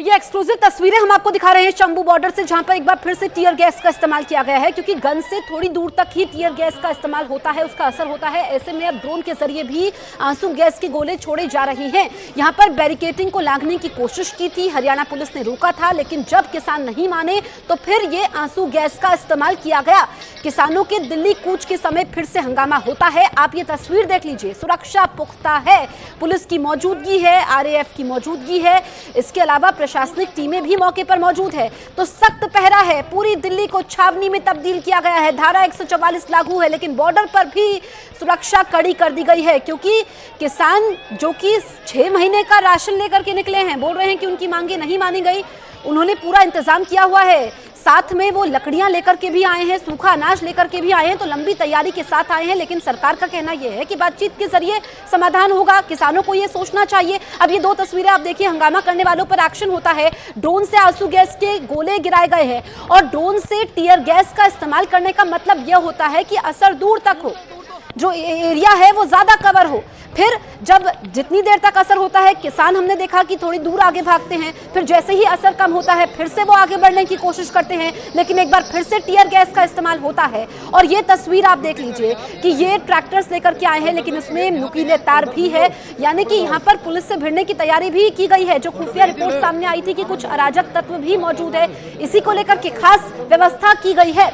ये एक्सक्लूसिव तस्वीरें हम आपको दिखा रहे हैं शंभू बॉर्डर से, जहां पर एक बार फिर से टीयर गैस का इस्तेमाल किया गया है, क्योंकि गन से थोड़ी दूर तक ही टीयर गैस का इस्तेमाल होता है, उसका असर होता है। ऐसे में अब ड्रोन के जरिए भी आंसू गैस के गोले छोड़े जा रहे हैं। यहां पर बैरिकेडिंग को लांघने की कोशिश की थी, हरियाणा पुलिस ने रोका था, लेकिन जब किसान नहीं माने तो फिर ये आंसू गैस का इस्तेमाल किया गया। किसानों के दिल्ली कूच के समय फिर से हंगामा होता है। आप ये तस्वीर देख लीजिए, सुरक्षा पुख्ता है, पुलिस की मौजूदगी है, आरएएफ की मौजूदगी है, इसके अलावा प्रशासनिक टीमें भी मौके पर मौजूद है। तो सख्त पहरा है, पूरी दिल्ली को छावनी में तब्दील किया गया है। धारा 144 लागू है, लेकिन बॉर्डर पर भी सुरक्षा कड़ी कर दी गई है, क्योंकि किसान जो कि 6 महीने का राशन लेकर के निकले हैं, बोल रहे हैं कि उनकी मांगे नहीं मानी गई। उन्होंने पूरा इंतजाम किया हुआ है, साथ में वो लकड़ियां लेकर के भी आए हैं, सूखा अनाज लेकर के भी आए हैं, तो लंबी तैयारी के साथ आए हैं। लेकिन सरकार का कहना यह है कि बातचीत के जरिए समाधान होगा, किसानों को ये सोचना चाहिए। अब ये 2 तस्वीरें आप देखिए, हंगामा करने वालों पर एक्शन होता है। ड्रोन से आंसू गैस के गोले गिराए गए हैं, और ड्रोन से टीयर गैस का इस्तेमाल करने का मतलब यह होता है कि असर दूर तक हो, जो एरिया है वो ज्यादा कवर हो। फिर जब जितनी देर तक असर होता है, किसान हमने देखा कि थोड़ी दूर आगे भागते हैं, फिर जैसे ही असर कम होता है फिर से वो आगे बढ़ने की कोशिश करते हैं, लेकिन एक बार फिर से टीयर गैस का इस्तेमाल होता है। और ये तस्वीर आप देख लीजिए कि ये ट्रैक्टर्स लेकर के आए हैं, लेकिन उसमें नुकीले तार भी है, यानी कि यहाँ पर पुलिस से भिड़ने की तैयारी भी की गई है। जो खुफिया रिपोर्ट सामने आई थी कि कुछ अराजक तत्व भी मौजूद है, इसी को लेकर के खास व्यवस्था की गई है।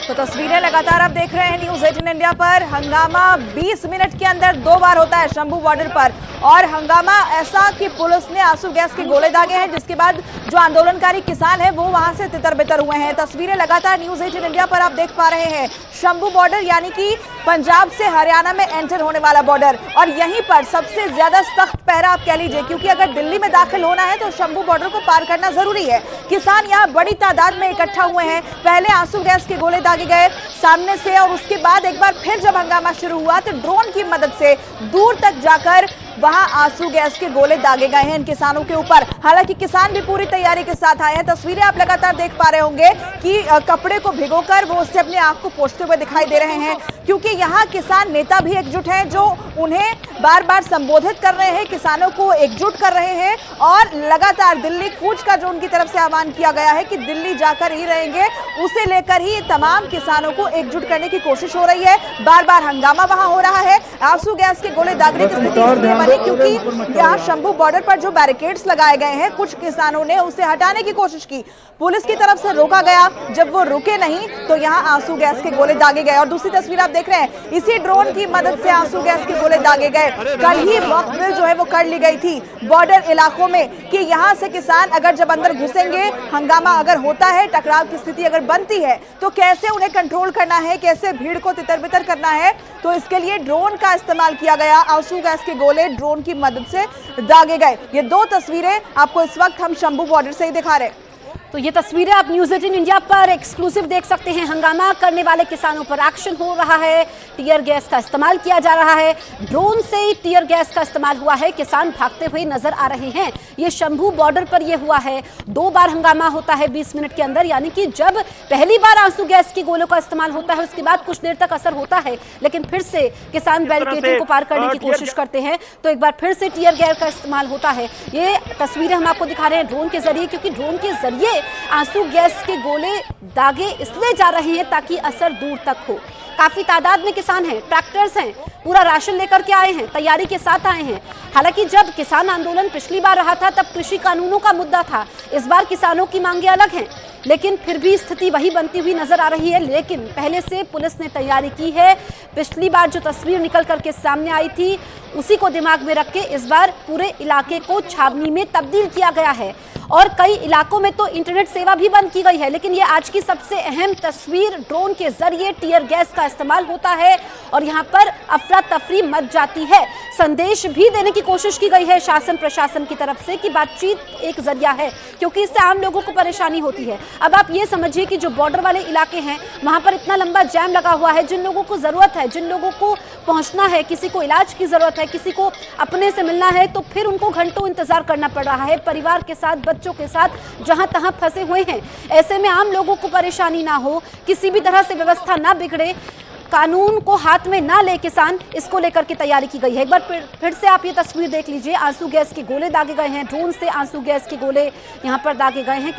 तो तस्वीरें लगातार आप देख रहे हैं न्यूज़ 18 इंडिया पर। हंगामा 20 मिनट के अंदर 2 बार होता है शंभू बॉर्डर पर, और हंगामा ऐसा कि पुलिस ने आंसू गैस के गोले दागे हैं, जिसके बाद जो आंदोलनकारी किसान है वो वहां से तितर-बितर हुए हैं। तस्वीरें लगातार न्यूज़ 18 इंडिया पर आप देख पा रहे हैं। शंभू बॉर्डर यानी कि पंजाब से हरियाणा में एंटर होने वाला बॉर्डर, और यहीं पर सबसे ज्यादा सख्त पहरा आप कह लीजिए, क्योंकि अगर दिल्ली में दाखिल होना है तो शंभू बॉर्डर को पार करना जरूरी है। किसान यहाँ बड़ी तादाद में इकट्ठा हुए हैं। पहले आंसू गैस के गोले दागे गए सामने से, और उसके बाद एक बार फिर जब हंगामा शुरू हुआ तो ड्रोन की मदद से दूर तक जाकर वहां आंसू गैस के गोले दागे गए हैं इन किसानों के ऊपर। हालांकि किसान भी पूरी तैयारी के साथ आए हैं। तस्वीरें आप लगातार देख पा रहे होंगे कि कपड़े को भिगोकर वो उससे अपने आंख को पोंछते हुए दिखाई दे रहे हैं, क्योंकि यहाँ किसान नेता भी एकजुट हैं, जो उन्हें बार बार संबोधित कर रहे हैं, किसानों को एकजुट कर रहे हैं, और लगातार दिल्ली कूच का जो उनकी तरफ से आह्वान किया गया है कि दिल्ली जाकर ही रहेंगे, उसे लेकर ही तमाम किसानों को एकजुट करने की कोशिश हो रही है। बार बार हंगामा वहां हो रहा है। आंसू गैस के गोले दागने की स्थिति बनी, क्योंकि यहाँ शंभू बॉर्डर पर जो बैरिकेड्स लगाए गए हैं, कुछ किसानों ने उसे हटाने की कोशिश की, पुलिस की तरफ से रोका गया। जब वो रुके नहीं तो यहाँ आंसू गैस के गोले दागे गए। और दूसरी तस्वीर आप देख रहे हैं, इसी ड्रोन की मदद से आंसू गैस के गोले दागे गए। कल ही मॉक ड्रिल जो है वो कर ली गई थी बॉर्डर इलाकों में, कि यहाँ से किसान अगर जब अंदर घुसेंगे, हंगामा अगर होता है, टकराव की स्थिति अगर बनती है, तो कैसे उन्हें कंट्रोल करना है, कैसे भीड़ को तितर-बितर करना है। तो इसके लिए ड्रोन का इस्तेमाल किया गया। आंसू गैस के गोले ड्रोन की मदद से दागे गए। ये 2 तस्वीरें आपको इस वक्त हम शंभू बॉर्डर से ही दिखा रहे हैं। तो ये तस्वीरें आप न्यूज़ 18 इंडिया पर एक्सक्लूसिव देख सकते हैं। हंगामा करने वाले किसानों पर एक्शन हो रहा है, टीयर गैस का इस्तेमाल किया जा रहा है, ड्रोन से ही टीयर गैस का इस्तेमाल हुआ है, किसान भागते हुए नजर आ रहे हैं। ये शंभू बॉर्डर पर ये हुआ है। 2 बार हंगामा होता है 20 मिनट के अंदर, यानी कि जब पहली बार आंसू गैस के गोलों का इस्तेमाल होता है, उसके बाद कुछ देर तक असर होता है, लेकिन फिर से किसान बैरिकेडिंग को पार करने की कोशिश करते हैं, तो एक बार फिर से टीयर गैस का इस्तेमाल होता है। ये तस्वीरें हम आपको दिखा रहे हैं ड्रोन के जरिए, क्योंकि ड्रोन के जरिए आंसू गैस के गोले दागे इसलिए जा रहे हैं ताकि असर दूर तक हो। काफी तादाद में किसान हैं, ट्रैक्टर्स हैं, पूरा राशन लेकर के आए हैं, तैयारी के साथ आए हैं। हालांकि जब किसान आंदोलन पिछली बार रहा था तब कृषि कानूनों का मुद्दा था, इस बार किसानों की मांगे अलग हैं, लेकिन फिर भी स्थिति वही बनती हुई नजर आ रही है। लेकिन पहले से पुलिस ने तैयारी की है। पिछली बार जो तस्वीर निकल करके सामने आई थी, उसी को दिमाग में रख के इस बार पूरे इलाके को छावनी में तब्दील किया गया है, और कई इलाकों में तो इंटरनेट सेवा भी बंद की गई है। लेकिन ये आज की सबसे अहम तस्वीर, ड्रोन के जरिए टीयर गैस का इस्तेमाल होता है, और यहाँ पर अफरा तफरी मच जाती है। संदेश भी देने की कोशिश की गई है शासन प्रशासन की तरफ से कि बातचीत एक जरिया है, क्योंकि इससे आम लोगों को परेशानी होती है। अब आप ये समझिए कि जो बॉर्डर वाले इलाके हैं, वहां पर इतना लंबा जैम लगा हुआ है। जिन लोगों को जरूरत है, जिन लोगों को पहुंचना है, किसी को इलाज की जरूरत है, किसी को अपने से मिलना है, तो फिर उनको घंटों इंतजार करना पड़ रहा है, परिवार के साथ, बच्चों के साथ जहां तहां फंसे हुए हैं। ऐसे में आम लोगों को परेशानी ना हो, किसी भी तरह से व्यवस्था ना बिगड़े, कानून को हाथ में ना ले किसान, इसको लेकर के तैयारी की गई है। एक बार फिर से आप ये तस्वीर देख लीजिए, आंसू गैस के गोले दागे गए हैं, ड्रोन से आंसू गैस के गोले यहाँ पर दागे गए हैं।